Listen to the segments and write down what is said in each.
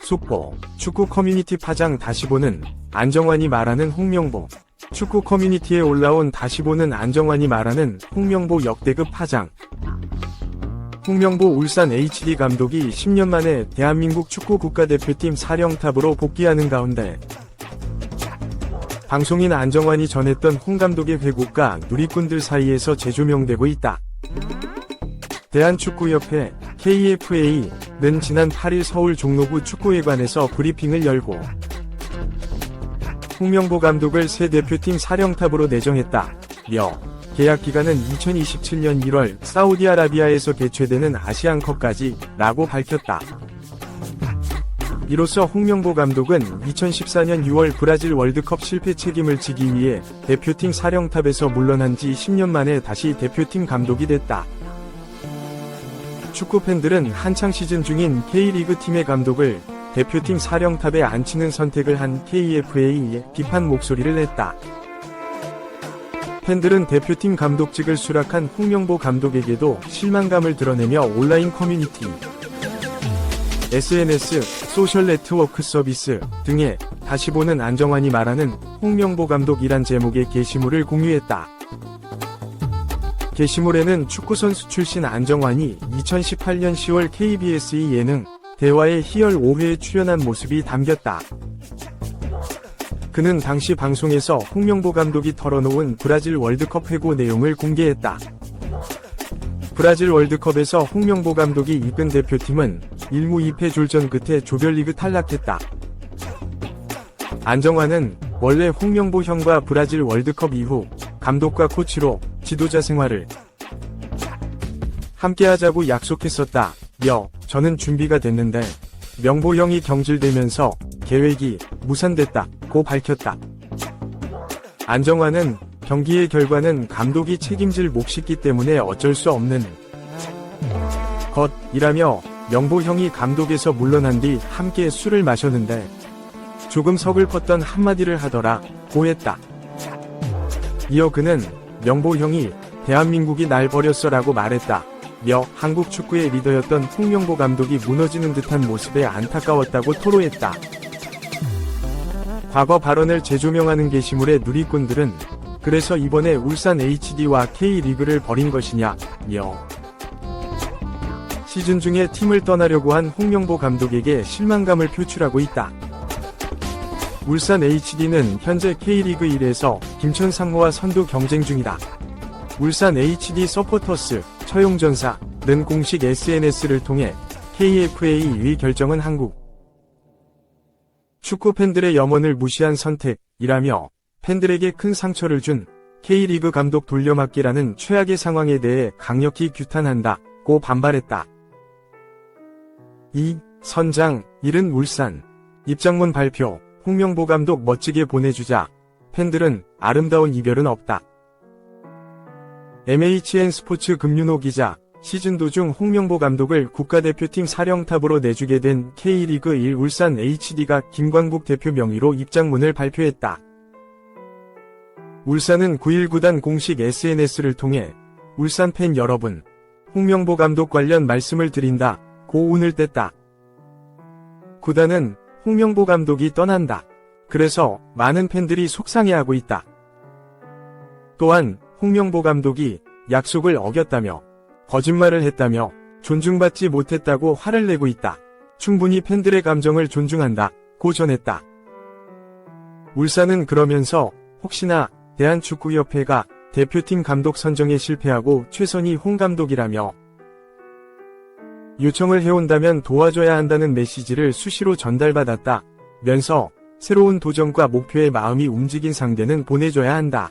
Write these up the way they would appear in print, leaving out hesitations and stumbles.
속보, 축구 커뮤니티 파장 다시 보는 안정환이 말하는 홍명보. 축구 커뮤니티에 올라온 다시 보는 안정환이 말하는 홍명보 역대급 파장. 홍명보 울산 HD 감독이 10년 만에 대한민국 축구 국가대표팀 사령탑으로 복귀하는 가운데 방송인 안정환이 전했던 홍 감독의 회고가 누리꾼들 사이에서 재조명되고 있다. 대한축구협회 KFA는 지난 8일 서울 종로구 축구회관에서 브리핑을 열고 홍명보 감독을 새 대표팀 사령탑으로 내정했다며 계약기간은 2027년 1월 사우디아라비아에서 개최되는 아시안컵까지 라고 밝혔다. 이로써 홍명보 감독은 2014년 6월 브라질 월드컵 실패 책임을 지기 위해 대표팀 사령탑에서 물러난 지 10년 만에 다시 대표팀 감독이 됐다. 축구 팬들은 한창 시즌 중인 K리그 팀의 감독을 대표팀 사령탑에 앉히는 선택을 한 KFA에 비판 목소리를 냈다. 팬들은 대표팀 감독직을 수락한 홍명보 감독에게도 실망감을 드러내며 온라인 커뮤니티, SNS, 소셜 네트워크 서비스 등에 다시 보는 안정환이 말하는 홍명보 감독이란 제목의 게시물을 공유했다. 게시물에는 축구선수 출신 안정환이 2018년 10월 KBS2 예능 대화의 희열 5회에 출연한 모습이 담겼다. 그는 당시 방송에서 홍명보 감독이 털어놓은 브라질 월드컵 회고 내용을 공개했다. 브라질 월드컵에서 홍명보 감독이 이끈 대표팀은 1무 2패 졸전 끝에 조별리그 탈락했다. 안정환은 원래 홍명보 형과 브라질 월드컵 이후 감독과 코치로 지도자 생활을 함께하자고 약속했었다며 저는 준비가 됐는데 명보 형이 경질되면서 계획이 무산됐다고 밝혔다. 안정환은 경기의 결과는 감독이 책임질 몫이기 때문에 어쩔 수 없는 것이라며 명보 형이 감독에서 물러난 뒤 함께 술을 마셨는데 조금 서글펐던 한마디를 하더라고 했다. 이어 그는 명보 형이 대한민국이 날 버렸어라고 말했다며 한국 축구의 리더였던 홍명보 감독이 무너지는 듯한 모습에 안타까웠다고 토로했다. 과거 발언을 재조명하는 게시물의 누리꾼들은 그래서 이번에 울산 HD와 K리그를 버린 것이냐며 시즌 중에 팀을 떠나려고 한 홍명보 감독에게 실망감을 표출하고 있다. 울산 HD는 현재 K리그 1에서 김천 상무와 선두 경쟁 중이다. 울산 HD 서포터스 처용전사는 공식 SNS를 통해 KFA의 결정은 한국 축구 팬들의 염원을 무시한 선택이라며 팬들에게 큰 상처를 준 K리그 감독 돌려막기라는 최악의 상황에 대해 강력히 규탄한다고 반발했다. 이 선장 1은 울산 입장문 발표. 홍명보 감독 멋지게 보내주자. 팬들은 아름다운 이별은 없다. MHN 스포츠 금윤호 기자. 시즌 도중 홍명보 감독을 국가대표팀 사령탑으로 내주게 된 K리그 1 울산 HD가 김광국 대표 명의로 입장문을 발표했다. 울산은 9일 구단 공식 SNS를 통해 울산 팬 여러분, 홍명보 감독 관련 말씀을 드린다고 운을 뗐다. 구단은 홍명보 감독이 떠난다. 그래서 많은 팬들이 속상해하고 있다. 또한 홍명보 감독이 약속을 어겼다며 거짓말을 했다며 존중받지 못했다고 화를 내고 있다. 충분히 팬들의 감정을 존중한다고 전했다. 울산은 그러면서 혹시나 대한축구협회가 대표팀 감독 선정에 실패하고 최선이 홍 감독이라며 요청을 해온다면 도와줘야 한다는 메시지를 수시로 전달받았다면서 새로운 도전과 목표의 마음이 움직인 상대는 보내줘야 한다.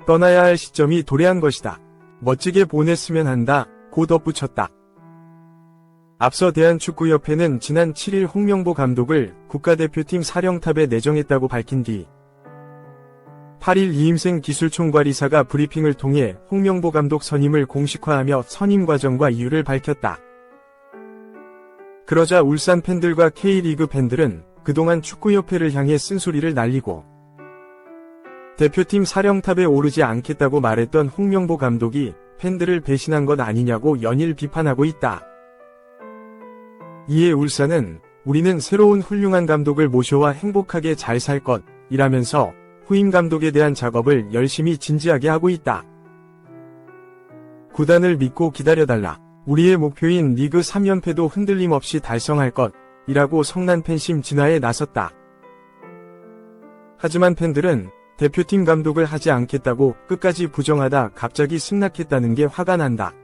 떠나야 할 시점이 도래한 것이다. 멋지게 보냈으면 한다고 덧붙였다. 앞서 대한축구협회는 지난 7일 홍명보 감독을 국가대표팀 사령탑에 내정했다고 밝힌 뒤 8일 이임생 기술총괄이사가 브리핑을 통해 홍명보 감독 선임을 공식화하며 선임 과정과 이유를 밝혔다. 그러자 울산 팬들과 K리그 팬들은 그동안 축구협회를 향해 쓴소리를 날리고 대표팀 사령탑에 오르지 않겠다고 말했던 홍명보 감독이 팬들을 배신한 것 아니냐고 연일 비판하고 있다. 이에 울산은 우리는 새로운 훌륭한 감독을 모셔와 행복하게 잘 살 것 이라면서 후임 감독에 대한 작업을 열심히 진지하게 하고 있다. 구단을 믿고 기다려달라. 우리의 목표인 리그 3연패도 흔들림 없이 달성할 것 이라고 성난 팬심 진화에 나섰다. 하지만 팬들은 대표팀 감독을 하지 않겠다고 끝까지 부정하다 갑자기 승낙했다는 게 화가 난다.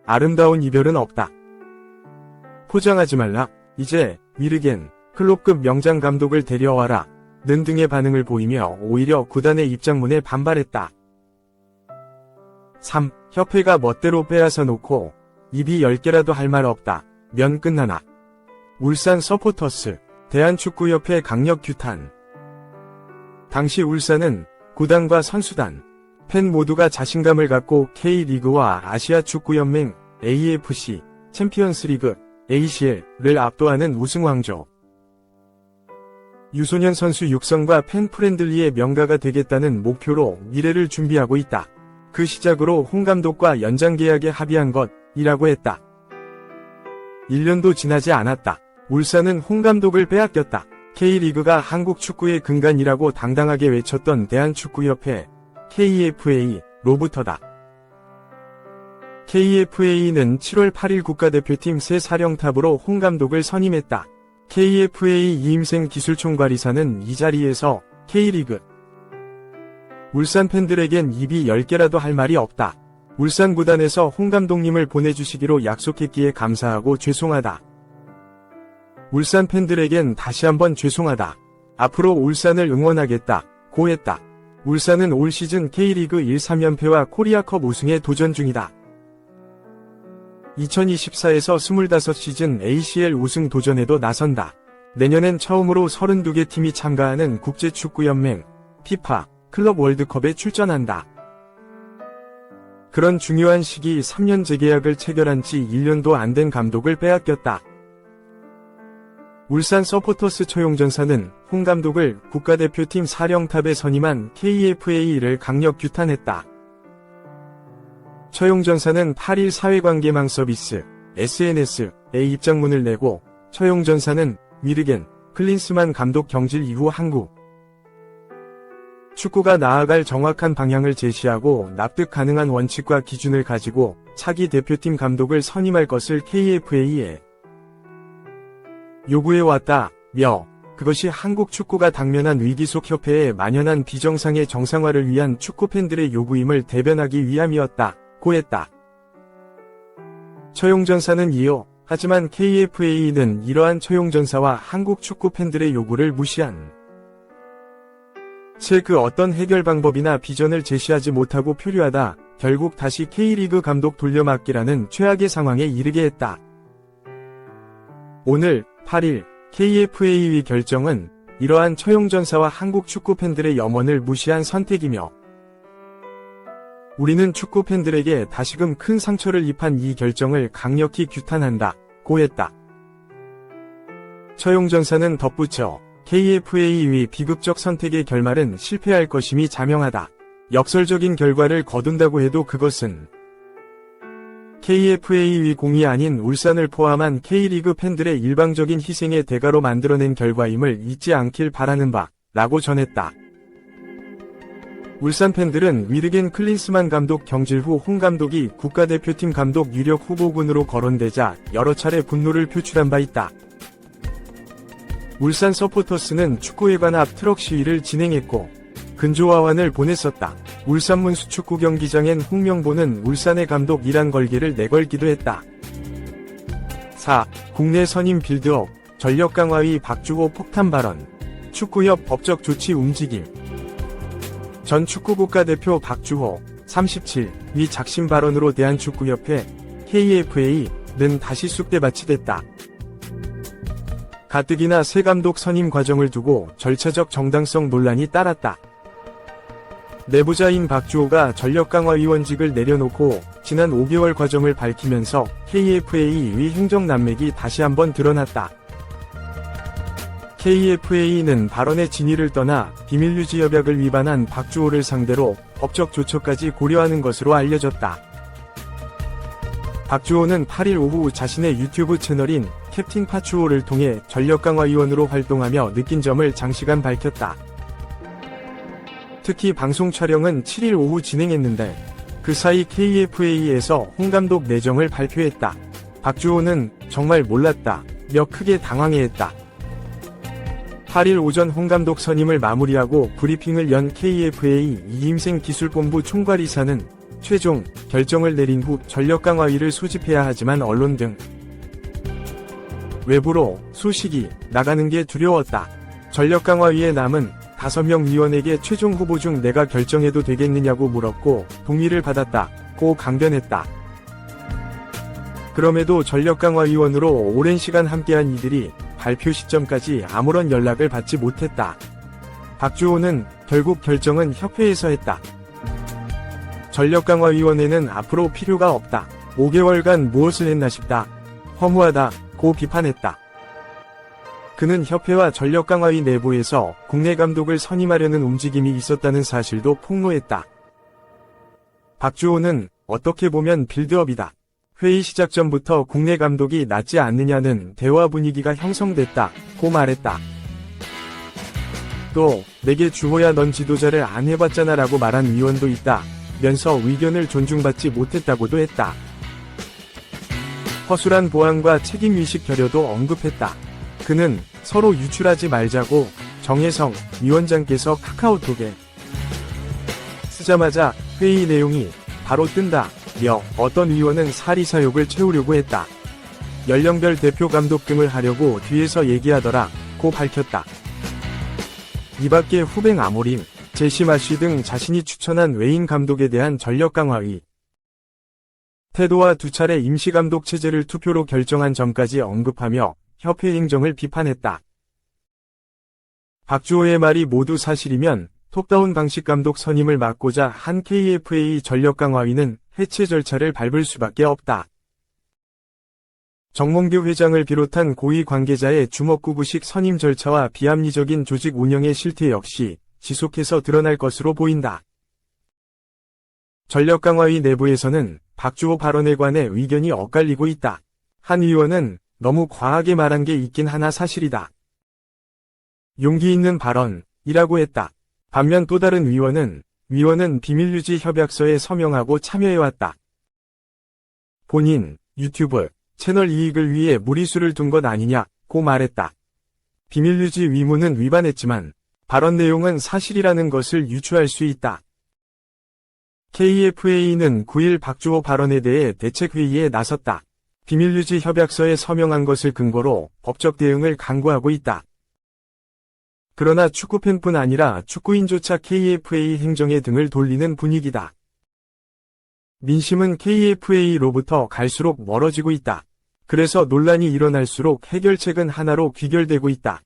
아름다운 이별은 없다. 포장하지 말라. 이제 위르겐 클롭급 명장 감독을 데려와라. 는 등의 반응을 보이며 오히려 구단의 입장문에 반발했다. 3. 협회가 멋대로 빼앗아 놓고 입이 10개라도 할 말 없다. 면 끝나나. 울산 서포터스 대한축구협회 강력 규탄. 당시 울산은 구단과 선수단, 팬 모두가 자신감을 갖고 K리그와 아시아축구연맹, AFC, 챔피언스리그, ACL을 압도하는 우승왕조. 유소년 선수 육성과 팬 프렌들리의 명가가 되겠다는 목표로 미래를 준비하고 있다. 그 시작으로 홍 감독과 연장 계약에 합의한 것이라고 했다. 1년도 지나지 않았다. 울산은 홍 감독을 빼앗겼다. K리그가 한국 축구의 근간이라고 당당하게 외쳤던 대한축구협회 KFA로부터다. KFA는 7월 8일 국가대표팀 새 사령탑으로 홍 감독을 선임했다. KFA 이임생 기술총괄이사는 이 자리에서 K리그 울산 팬들에겐 입이 10개라도 할 말이 없다. 울산 구단에서 홍 감독님을 보내주시기로 약속했기에 감사하고 죄송하다. 울산 팬들에겐 다시 한번 죄송하다. 앞으로 울산을 응원하겠다. 고 했다. 울산은 올 시즌 K리그 1, 3연패와 코리아컵 우승에 도전 중이다. 2024에서 25시즌 ACL 우승 도전에도 나선다. 내년엔 처음으로 32개 팀이 참가하는 국제축구연맹 FIFA 클럽 월드컵에 출전한다. 그런 중요한 시기 3년 재계약을 체결한 지 1년도 안 된 감독을 빼앗겼다. 울산 서포터스 처용전사는 홍 감독을 국가대표팀 사령탑에 선임한 KFA를 강력 규탄했다. 처용전사는 8일 사회관계망 서비스 SNS에 입장문을 내고 처용전사는 위르겐 클린스만 감독 경질 이후 한국 축구가 나아갈 정확한 방향을 제시하고 납득 가능한 원칙과 기준을 가지고 차기 대표팀 감독을 선임할 것을 KFA에 요구해왔다며 그것이 한국 축구가 당면한 위기 속 협회에 만연한 비정상의 정상화를 위한 축구 팬들의 요구임을 대변하기 위함이었다고 했다. 처용전사는 이어 하지만 KFA는 이러한 처용전사와 한국 축구 팬들의 요구를 무시한 채 그 어떤 해결 방법이나 비전을 제시하지 못하고 표류하다 결국 다시 K리그 감독 돌려막기라는 최악의 상황에 이르게 했다. 오늘 8일 KFA의 결정은 이러한 처용전사와 한국 축구 팬들의 염원을 무시한 선택이며 우리는 축구 팬들에게 다시금 큰 상처를 입힌 이 결정을 강력히 규탄한다고 했다. 처용전사는 덧붙여 KFA의 비극적 선택의 결말은 실패할 것임이 자명하다. 역설적인 결과를 거둔다고 해도 그것은 KFA의 공이 아닌 울산을 포함한 K리그 팬들의 일방적인 희생의 대가로 만들어낸 결과임을 잊지 않길 바라는 바 라고 전했다. 울산 팬들은 위르겐 클린스만 감독 경질 후 홍 감독이 국가대표팀 감독 유력 후보군으로 거론되자 여러 차례 분노를 표출한 바 있다. 울산 서포터스는 축구회관 앞 트럭 시위를 진행했고 근조화환을 보냈었다. 울산 문수축구 경기장엔 홍명보는 울산의 감독 이란 걸기를 내걸기도 했다. 4. 국내 선임 빌드업, 전력 강화위 박주호 폭탄 발언, 축구협 법적 조치 움직임. 전 축구국가대표 박주호, 37위 작심 발언으로 대한축구협회, KFA는 다시 쑥대밭이 됐다. 가뜩이나 새 감독 선임 과정을 두고 절차적 정당성 논란이 따랐다. 내부자인 박주호가 전력강화위원직을 내려놓고 지난 5개월 과정을 밝히면서 KFA의 행정난맥이 다시 한번 드러났다. KFA는 발언의 진위를 떠나 비밀유지 협약을 위반한 박주호를 상대로 법적 조처까지 고려하는 것으로 알려졌다. 박주호는 8일 오후 자신의 유튜브 채널인 캡틴 파추호를 통해 전력강화위원으로 활동하며 느낀 점을 장시간 밝혔다. 특히 방송 촬영은 7일 오후 진행했는데 그 사이 KFA에서 홍 감독 내정을 발표했다. 박주호는 정말 몰랐다 며 크게 당황해했다. 8일 오전 홍 감독 선임을 마무리하고 브리핑을 연 KFA 이임생 기술본부 총괄이사는 최종 결정을 내린 후 전력강화위를 소집해야 하지만 언론 등 외부로 소식이 나가는 게 두려웠다. 전력강화위에 남은 5명 위원에게 최종 후보 중 내가 결정해도 되겠느냐고 물었고 동의를 받았다고 강변했다. 그럼에도 전력강화위원으로 오랜 시간 함께한 이들이 발표 시점까지 아무런 연락을 받지 못했다. 박주호는 결국 결정은 협회에서 했다. 전력강화위원회는 앞으로 필요가 없다. 5개월간 무엇을 했나 싶다. 허무하다고 비판했다. 그는 협회와 전력강화위 내부에서 국내 감독을 선임하려는 움직임이 있었다는 사실도 폭로했다. 박주호는 어떻게 보면 빌드업이다. 회의 시작 전부터 국내 감독이 낫지 않느냐는 대화 분위기가 형성됐다고 말했다. 또 내게 주호야 넌 지도자를 안 해봤잖아 라고 말한 위원도 있다 면서 의견을 존중받지 못했다고도 했다. 허술한 보안과 책임의식 결여도 언급했다. 그는 서로 유출하지 말자고 정혜성 위원장께서 카카오톡에 쓰자마자 회의 내용이 바로 뜬다 며 어떤 위원은 사리사욕을 채우려고 했다. 연령별 대표 감독 등을 하려고 뒤에서 얘기하더라 고 밝혔다. 이밖에 후뱅 아모림, 제시마쉬 등 자신이 추천한 외인 감독에 대한 전력 강화의 태도와 2차례 임시감독 체제를 투표로 결정한 점까지 언급하며 협회 행정을 비판했다. 박주호의 말이 모두 사실이면 톱다운 방식 감독 선임을 막고자 한 KFA 전력 강화위는 해체 절차를 밟을 수밖에 없다. 정몽규 회장을 비롯한 고위 관계자의 주먹구구식 선임 절차와 비합리적인 조직 운영의 실태 역시 지속해서 드러날 것으로 보인다. 전력 강화위 내부에서는 박주호 발언에 관해 의견이 엇갈리고 있다. 한 의원은 너무 과하게 말한 게 있긴 하나 사실이다. 용기 있는 발언이라고 했다. 반면 또 다른 위원은 비밀유지 협약서에 서명하고 참여해왔다. 본인 유튜브 채널 이익을 위해 무리수를 둔 것 아니냐고 말했다. 비밀유지 위문은 위반했지만 발언 내용은 사실이라는 것을 유추할 수 있다. KFA는 9일 박주호 발언에 대해 대책회의에 나섰다. 비밀유지 협약서에 서명한 것을 근거로 법적 대응을 강구하고 있다. 그러나 축구팬뿐 아니라 축구인조차 KFA 행정에 등을 돌리는 분위기다. 민심은 KFA로부터 갈수록 멀어지고 있다. 그래서 논란이 일어날수록 해결책은 하나로 귀결되고 있다.